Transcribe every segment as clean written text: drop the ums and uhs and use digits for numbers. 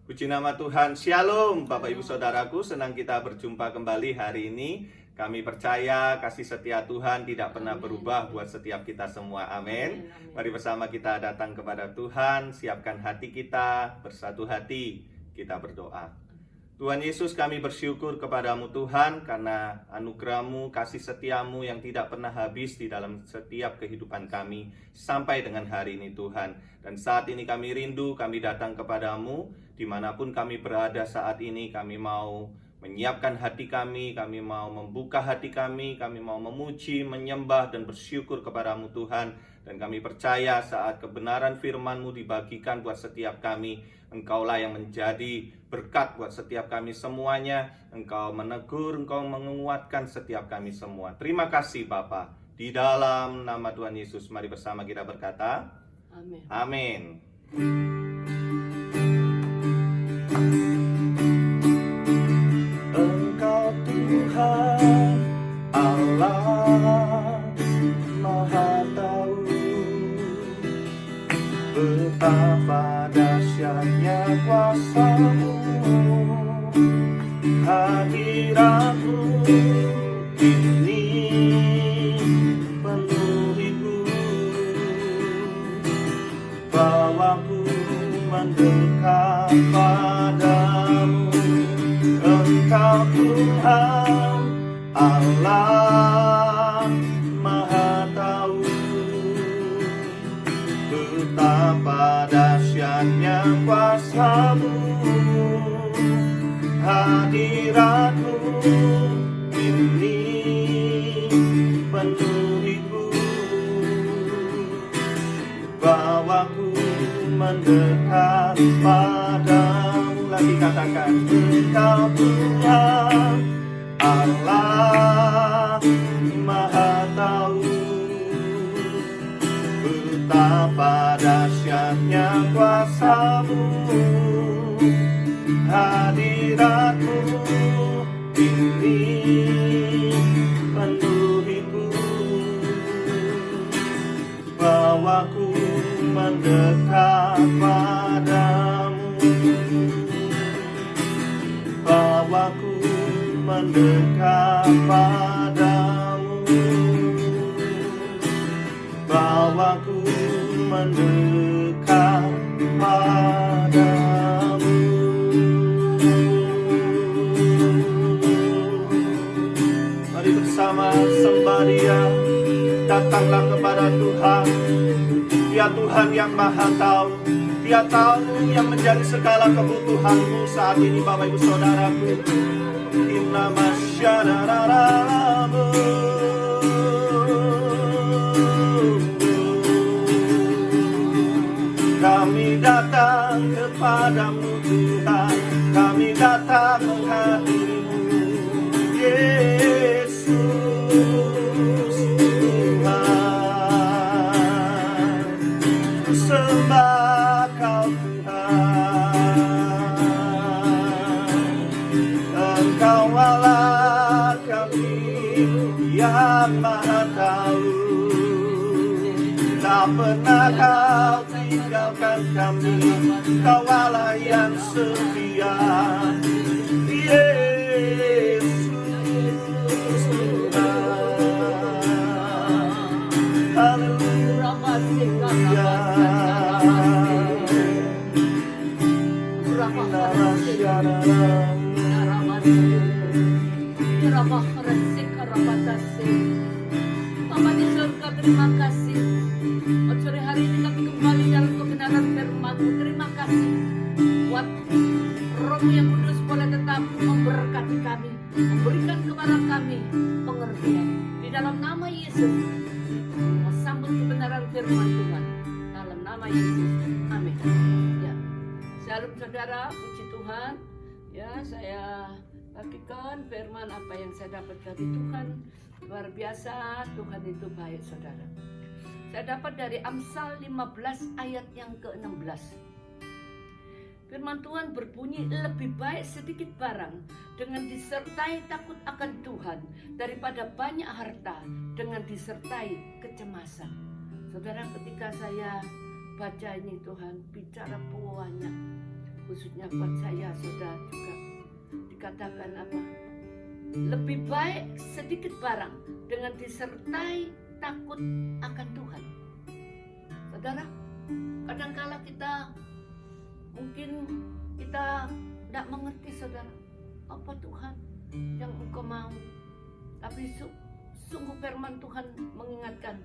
Puji nama Tuhan, Shalom Bapak Ibu Saudaraku, senang kita berjumpa kembali hari ini. Kami percaya kasih setia Tuhan tidak pernah berubah buat setiap kita semua, amin. Mari bersama kita datang kepada Tuhan, siapkan hati kita, bersatu hati, kita berdoa. Tuhan Yesus, kami bersyukur kepadamu Tuhan karena anugerah-Mu, kasih setiamu yang tidak pernah habis di dalam setiap kehidupan kami sampai dengan hari ini Tuhan. Dan saat ini kami rindu, kami datang kepadamu dimanapun kami berada saat ini. Kami mau menyiapkan hati kami mau membuka hati kami mau memuji, menyembah dan bersyukur kepadamu Tuhan. Dan kami percaya saat kebenaran firman-Mu dibagikan buat setiap kami, Engkaulah yang menjadi berkat buat setiap kami semuanya. Engkau menegur, Engkau menguatkan setiap kami semua. Terima kasih Bapa. Di dalam nama Tuhan Yesus, mari bersama kita berkata, Amin. Amin. Engkau Tuhan Allah Maha Tahu, betapa dahsyatnya kuasa-Mu, hadirat-Mu ini penuhiku, bawaku mendekat padamu. Engkau Tuhan Allah Maha Tahu, betapa dahsyatnya kuasa-Mu, hadirat-Mu ini penuhiku, bawaku mendekat padamu. Lagi katakan, Engkau Tuhan Allah Maha Tahu, betapa dahsyatnya kuasa-Mu, hadirat-Mu ini penuhiku, bawaku mendekat padamu, bawaku mendekat padamu, bawaku mendekat padamu. Mari bersama sembah Dia, datanglah kepada Tuhan. Dia Tuhan yang Maha Tahu, Dia tahu yang menjadi segala kebutuhanmu saat ini Bapak Ibu Saudaraku. Inna masyararamu, kami datang kepadamu Tuhan, kami datang menghadirimu Yesus Tuhan. Sembah Kau Tuhan, Engkau Allah kami yang Maha Tahu, tak pernah Kau tinggalkan kami, Kau Allah yang setia, Yesus Tuhan. Haleluya. Bapa di surga, terima kasih. Sore hari ini kami kembali dalam kebenaran firman-Mu. Terima kasih buat Roh-Mu yang kudus boleh tetap memberkati kami, memberikan kepada kami pengertian. Di dalam nama Yesus, sambut kebenaran firman Tuhan. Dalam nama Yesus, amin. Ya, shalom saudara, puji Tuhan. Ya, saya bagikan firman apa yang saya dapat dari Tuhan. Luar biasa, Tuhan itu baik saudara. Saya dapat dari Amsal 15 ayat yang ke-16. Firman Tuhan berbunyi, lebih baik sedikit barang dengan disertai takut akan Tuhan daripada banyak harta dengan disertai kecemasan. Saudara, ketika saya baca ini Tuhan bicara banyak, khususnya buat saya, saudara juga dikatakan apa? Lebih baik sedikit barang dengan disertai takut akan Tuhan. Saudara, kadangkala mungkin kita tidak mengerti, saudara, apa Tuhan yang engkau mau. Tapi sungguh firman Tuhan mengingatkan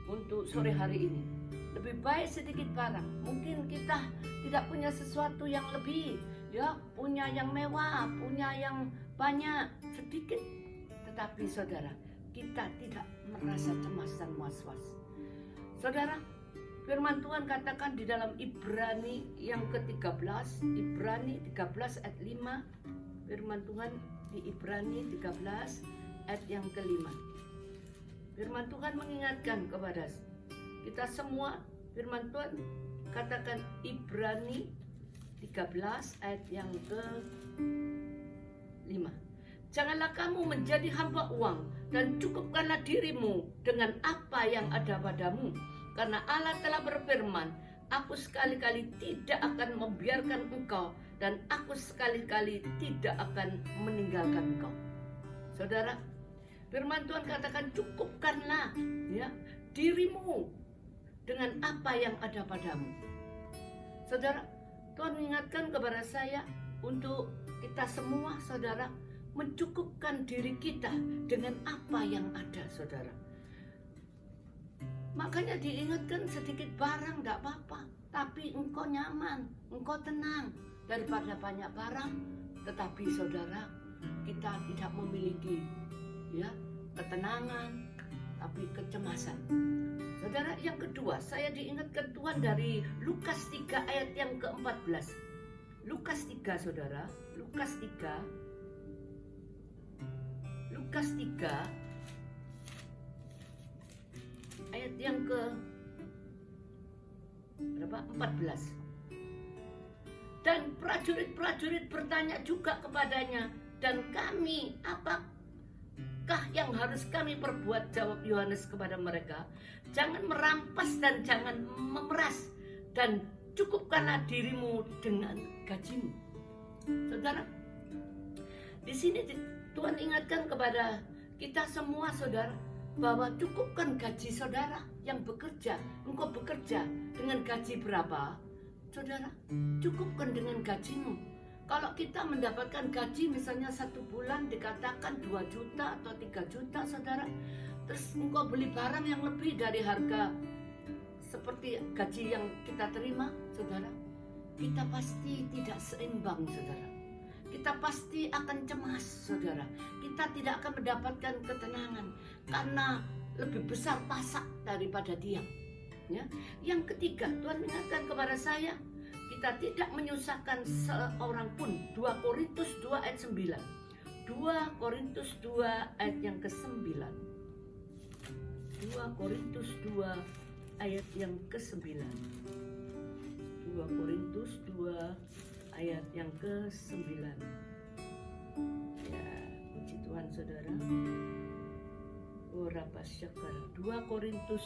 untuk sore hari ini, lebih baik sedikit barang. Mungkin kita tidak punya sesuatu yang lebih, ya, punya yang mewah, punya yang banyak, sedikit. Tetapi saudara, kita tidak merasa cemas dan was-was. Saudara, firman Tuhan katakan di dalam Ibrani yang ke-13, Ibrani 13 ayat 5, firman Tuhan di Ibrani 13 ayat yang ke-5. Firman Tuhan mengingatkan kepada kita semua. Firman Tuhan katakan Ibrani 13 ayat yang ke-5. Janganlah kamu menjadi hamba uang, dan cukupkanlah dirimu dengan apa yang ada padamu. Karena Allah telah berfirman, aku sekali-kali tidak akan membiarkan engkau, dan aku sekali-kali tidak akan meninggalkan engkau. Saudara, firman Tuhan katakan cukupkanlah, ya, dirimu dengan apa yang ada padamu. Saudara, Tuhan mengingatkan kepada saya untuk kita semua, saudara, mencukupkan diri kita dengan apa yang ada, saudara. Makanya diingatkan sedikit barang tidak apa-apa, tapi engkau nyaman, engkau tenang daripada banyak barang. Tetapi saudara, kita tidak memiliki, ya, ketenangan, tapi kecemasan. Saudara, yang kedua, saya diingatkan Tuhan dari Lukas 3 ayat yang ke-14. Lukas 3, saudara, Lukas 3 ayat yang ke 14. Dan prajurit-prajurit bertanya juga kepadanya, dan kami, apakah yang harus kami perbuat? Jawab Yohanes kepada mereka, jangan merampas dan jangan memeras, dan cukupkanlah dirimu dengan gajimu. Saudara, di sini Tuhan ingatkan kepada kita semua, saudara, bahwa cukupkan gaji saudara yang bekerja. Engkau bekerja dengan gaji berapa? Saudara, cukupkan dengan gajimu. Kalau kita mendapatkan gaji misalnya 1 bulan dikatakan 2 juta atau 3 juta, saudara, terus engkau beli barang yang lebih dari harga seperti gaji yang kita terima, saudara, kita pasti tidak seimbang, saudara. Kita pasti akan cemas, saudara. Kita tidak akan mendapatkan ketenangan karena lebih besar pasak daripada diam. Ya. Yang ketiga, Tuhan mengingatkan kepada saya, kita tidak menyusahkan seorang pun. 2 Korintus 2 ayat 9. 2 Korintus 2 ayat yang ke-9. 2 Korintus 2 ayat yang ke-9. 2 Korintus 2 ayat yang ke-9. Ya, puji Tuhan, saudara. Orabasyakara. 2 Korintus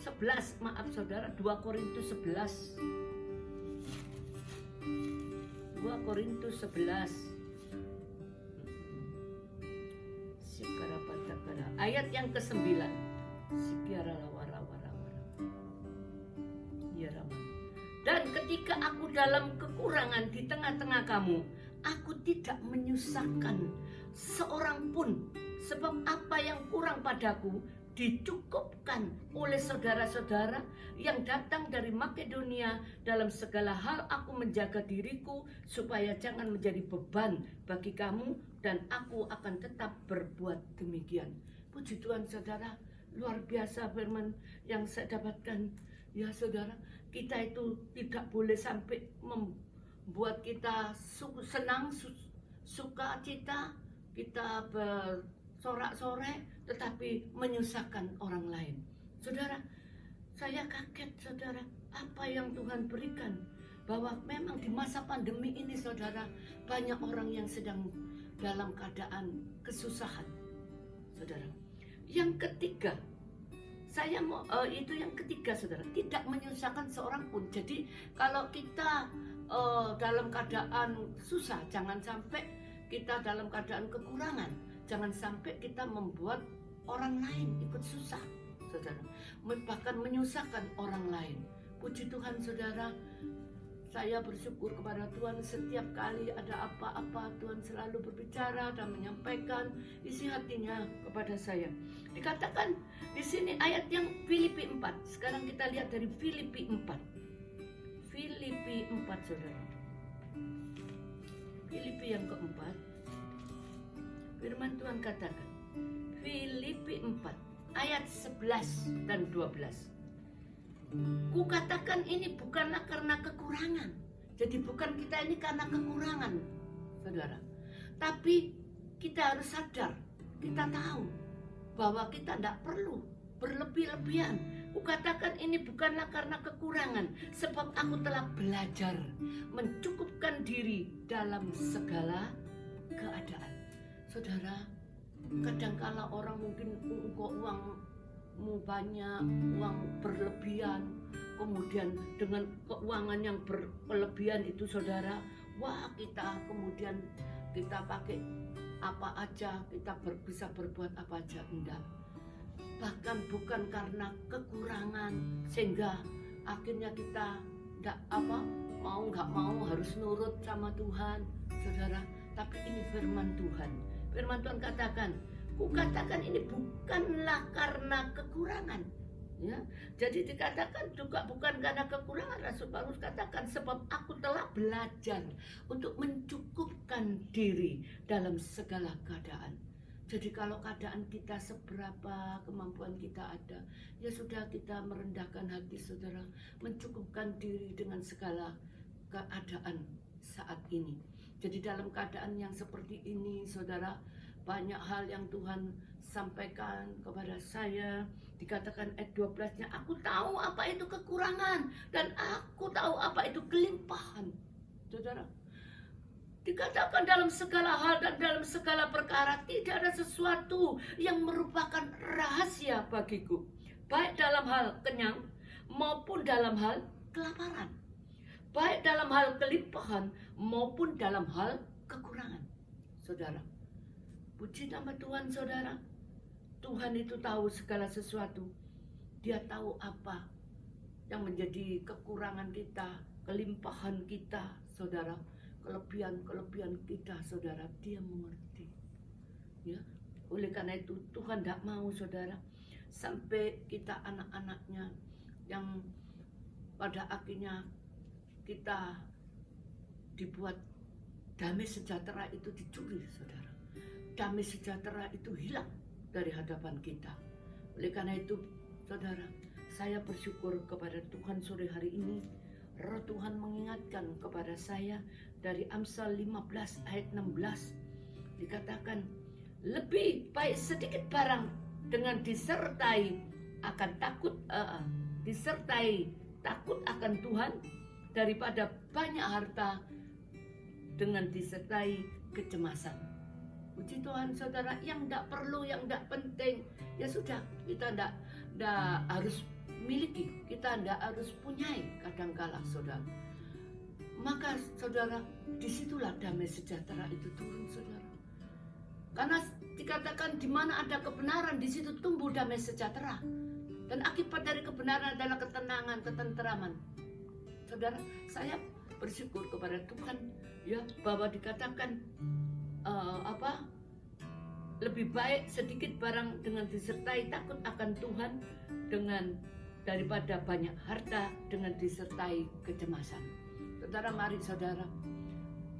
11, maaf saudara, 2 Korintus 11. 2 Korintus 11. Sikarapatakara. Ayat yang ke-9. Dan ketika aku dalam kekurangan di tengah-tengah kamu, aku tidak menyusahkan seorang pun, sebab apa yang kurang padaku dicukupkan oleh saudara-saudara yang datang dari Makedonia. Dalam segala hal aku menjaga diriku supaya jangan menjadi beban bagi kamu, dan aku akan tetap berbuat demikian. Puji Tuhan, saudara, luar biasa firman yang saya dapatkan. Ya saudara, kita itu tidak boleh sampai membuat kita senang, suka cita, kita bersorak-sorai, tetapi menyusahkan orang lain. Saudara, saya kaget, saudara, apa yang Tuhan berikan. Bahwa memang di masa pandemi ini, saudara, banyak orang yang sedang dalam keadaan kesusahan. Saudara, yang ketiga, saya mau itu yang ketiga, saudara, tidak menyusahkan seorang pun. Jadi kalau kita dalam keadaan susah, jangan sampai kita dalam keadaan kekurangan, jangan sampai kita membuat orang lain ikut susah, saudara, bahkan menyusahkan orang lain. Puji Tuhan, saudara, saya bersyukur kepada Tuhan, setiap kali ada apa-apa Tuhan selalu berbicara dan menyampaikan isi hatinya kepada saya. Dikatakan di sini ayat yang Filipi 4. Sekarang kita lihat dari Filipi 4. Filipi 4, saudara. Filipi yang keempat. Firman Tuhan katakan, Filipi 4 ayat 11 dan 12. Kukatakan ini bukanlah karena kekurangan. Jadi bukan kita ini karena kekurangan, saudara. Tapi kita harus sadar, kita tahu bahwa kita tidak perlu berlebih-lebihan. Kukatakan ini bukanlah karena kekurangan, sebab aku telah belajar mencukupkan diri dalam segala keadaan. Saudara, kadangkala orang mungkin kok uangmu banyak, uang berlebihan, kemudian dengan keuangan yang berlebihan itu, saudara, wah, kita kemudian kita pakai apa aja, kita bisa berbuat apa aja. Enggak. Bahkan bukan karena kekurangan sehingga akhirnya kita nggak mau harus nurut sama Tuhan, saudara. Tapi ini firman Tuhan. Firman Tuhan katakan, kukatakan ini bukanlah karena kekurangan. Ya, jadi dikatakan juga bukan karena kekurangan. Rasul Paulus katakan, sebab aku telah belajar untuk mencukupkan diri dalam segala keadaan. Jadi kalau keadaan kita seberapa kemampuan kita ada, ya sudah, kita merendahkan hati, saudara, mencukupkan diri dengan segala keadaan saat ini. Jadi dalam keadaan yang seperti ini, saudara, banyak hal yang Tuhan sampaikan kepada saya. Dikatakan ayat 12-nya, aku tahu apa itu kekurangan dan aku tahu apa itu kelimpahan. Saudara, dikatakan dalam segala hal dan dalam segala perkara tidak ada sesuatu yang merupakan rahasia bagiku, baik dalam hal kenyang maupun dalam hal kelaparan, baik dalam hal kelimpahan maupun dalam hal kekurangan. Saudara, puji nama Tuhan, saudara. Tuhan itu tahu segala sesuatu. Dia tahu apa yang menjadi kekurangan kita, kelimpahan kita, saudara, kelebihan kita, saudara. Dia mengerti. Ya, oleh karena itu Tuhan tidak mau, saudara, sampai kita anak-anaknya yang pada akhirnya kita dibuat damai sejahtera itu dicuri, saudara. Damai sejahtera itu hilang dari hadapan kita. Oleh karena itu, saudara, saya bersyukur kepada Tuhan sore hari ini. Roh Tuhan mengingatkan kepada saya dari Amsal 15 ayat 16. Dikatakan, lebih baik sedikit barang dengan disertai takut akan Tuhan daripada banyak harta dengan disertai kecemasan. Puji Tuhan, saudara, yang tidak perlu, yang tidak penting, ya sudah, kita tidak harus miliki, kita tidak harus punyai kadangkala, saudara. Maka, saudara, disitulah damai sejahtera itu turun, saudara. Karena dikatakan di mana ada kebenaran, di situ tumbuh damai sejahtera. Dan akibat dari kebenaran adalah ketenangan, ketenteraman. Saudara, saya bersyukur kepada Tuhan, ya, bahwa dikatakan lebih baik sedikit barang dengan disertai takut akan Tuhan daripada banyak harta dengan disertai kecemasan. Saudara, mari, saudara,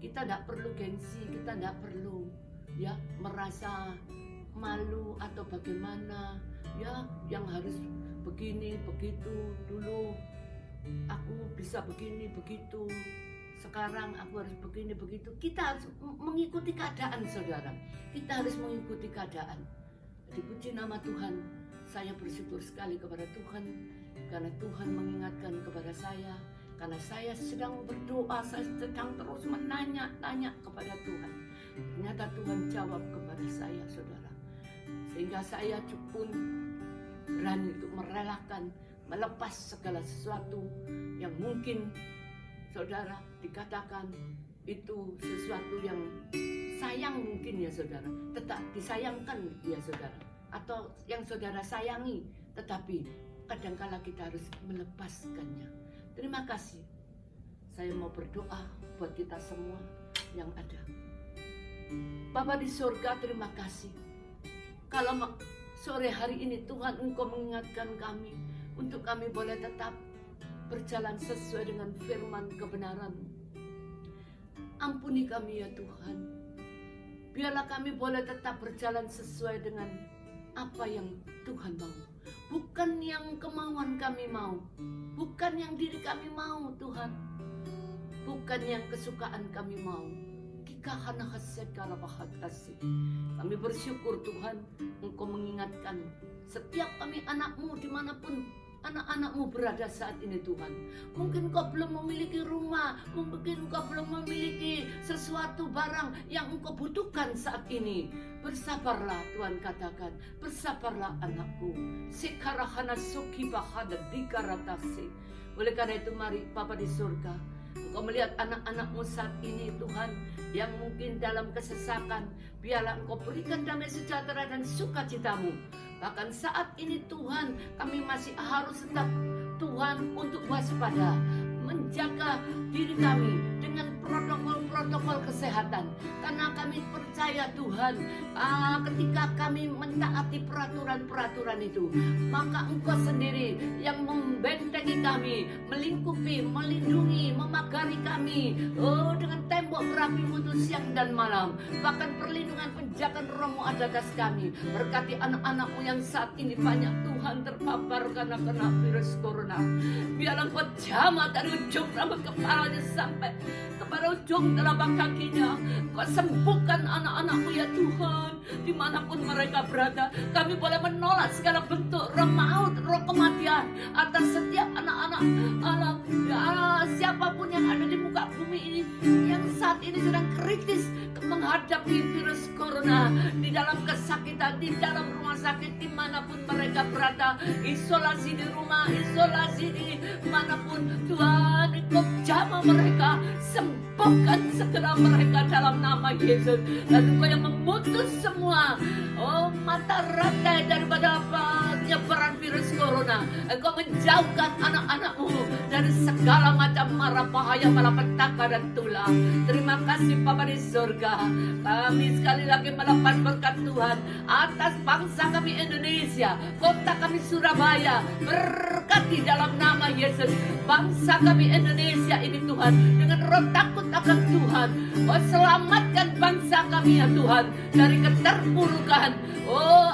kita tidak perlu gengsi, kita tidak perlu ya merasa malu atau bagaimana, ya, yang harus begini begitu. Dulu aku bisa begini begitu, sekarang aku harus begini begitu. Kita harus mengikuti keadaan, saudara. Kita harus mengikuti keadaan. Dipuji nama Tuhan. Saya bersyukur sekali kepada Tuhan karena Tuhan mengingatkan kepada saya. Karena saya sedang berdoa, saya sedang terus menanya-tanya kepada Tuhan. Ternyata Tuhan jawab kepada saya, saudara. Sehingga saya pun berani untuk merelakan, melepas segala sesuatu yang mungkin saudara, dikatakan itu sesuatu yang sayang mungkin ya saudara, tetap disayangkan ya saudara, atau yang saudara sayangi, tetapi kadangkala kita harus melepaskannya. Terima kasih. Saya mau berdoa buat kita semua yang ada. Bapa di surga, terima kasih. Kalau sore hari ini Tuhan Engkau mengingatkan kami untuk kami boleh tetap berjalan sesuai dengan firman kebenaran. Ampuni kami ya Tuhan. Biarlah kami boleh tetap berjalan sesuai dengan apa yang Tuhan mau. Bukan yang kemauan kami mau. Bukan yang diri kami mau Tuhan. Bukan yang kesukaan kami mau. Kami bersyukur Tuhan, Engkau mengingatkan setiap kami anak-Mu dimanapun anak-anak-Mu berada saat ini Tuhan. Mungkin Engkau belum memiliki rumah, mungkin Engkau belum memiliki sesuatu barang yang Engkau butuhkan saat ini. Bersabarlah Tuhan katakan, bersabarlah anakku. Sekarahana suki bahada dikaratasi. Oleh karena itu mari Bapa di surga, Engkau melihat anak-anak-Mu saat ini Tuhan, yang mungkin dalam kesesakan, biarlah Engkau berikan damai sejahtera dan sukacita-Mu. Bahkan saat ini Tuhan, kami masih harus tetap Tuhan untuk waspada, menjaga diri kami dengan protokol-protokol kesehatan. Karena kami percaya Tuhan, ketika kami mentaati peraturan-peraturan itu, maka Engkau sendiri yang membentengi kami, melingkupi, melindungi, memagari kami, dengan tembok berapi mutu siang dan malam. Bahkan perlindungan penjagaan Roh-Mu ada atas kami. Berkati anak-anak-Mu yang saat ini banyak Tuhan terpapar karena kena virus corona. Biarlah Engkau jamah dari ujung rambut kepalanya sampai kepada ujung telapak kakinya. Kau sembuhkan anak-anak-Mu ya Tuhan, dimanapun mereka berada. Kami boleh menolak segala bentuk roh maut, roh kematian atas setiap anak-anak alam, siapapun yang ada di muka bumi ini yang saat ini sedang kritis menghadapi virus corona, di dalam kesakitan, di dalam rumah sakit, dimanapun mereka berada, isolasi di rumah, isolasi di manapun. Tuhan, Engkau jamah mereka, sembuhkan segera mereka dalam nama Yesus. Dan Engkau yang memutus semua mata rantai daripada penyebaran virus corona. Engkau menjauhkan anak-anak-Mu dari segala macam mara bahaya, malapetaka dan tulah. Terima kasih Bapa di surga. Kami sekali lagi melepas berkat Tuhan atas bangsa kami Indonesia, kota kami Surabaya. Berkati dalam nama Yesus bangsa kami Indonesia ini Tuhan, dengan roh takut akan Tuhan. Selamatkan bangsa kami ya Tuhan dari keterpurukan,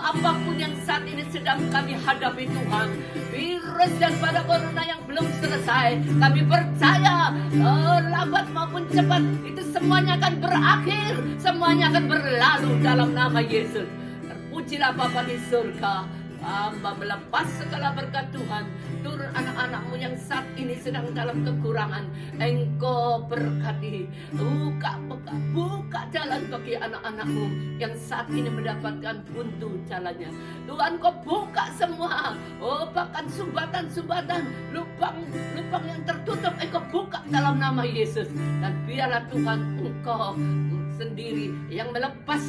apapun yang saat ini sedang kami hadapi Tuhan. Virus daripada corona yang belum selesai, kami percaya lambat maupun cepat itu semuanya akan berakhir, semuanya akan berlalu dalam nama Yesus. Terpujilah Bapa di surga. Hamba melepas segala berkat Tuhan turun anak-anak-Mu yang saat ini sedang dalam kekurangan. Engkau berkati, buka jalan bagi anak-anak-Mu yang saat ini mendapatkan buntu jalannya. Tuhan, Kau buka semua, bahkan sumbatan-sumbatan, lubang yang tertutup, Engkau buka dalam nama Yesus. Dan biarlah Tuhan Engkau sendiri yang melepas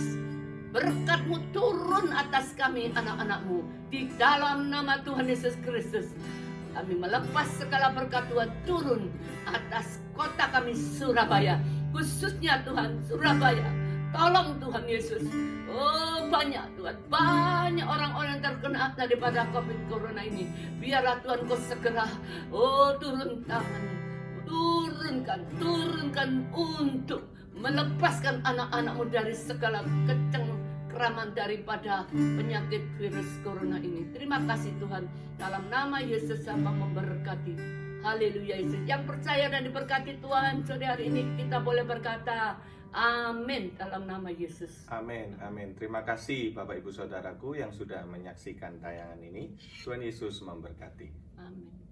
berkat-Mu turun atas kami anak-anak-Mu. Di dalam nama Tuhan Yesus Kristus, kami melepas segala berkat Tuhan turun atas kota kami Surabaya. Khususnya Tuhan Surabaya, tolong Tuhan Yesus. Banyak Tuhan, banyak orang-orang yang terkena daripada COVID corona ini. Biarlah Tuhan Kau segera turun tangan, turunkan untuk melepaskan anak-anak-Mu dari segala keraman daripada penyakit virus corona ini. Terima kasih Tuhan, dalam nama Yesus Bapa memberkati. Haleluya Yesus. Yang percaya dan diberkati Tuhan, sore hari ini kita boleh berkata amin dalam nama Yesus. Amin, amin. Terima kasih Bapak Ibu Saudaraku yang sudah menyaksikan tayangan ini. Tuhan Yesus memberkati. Amin.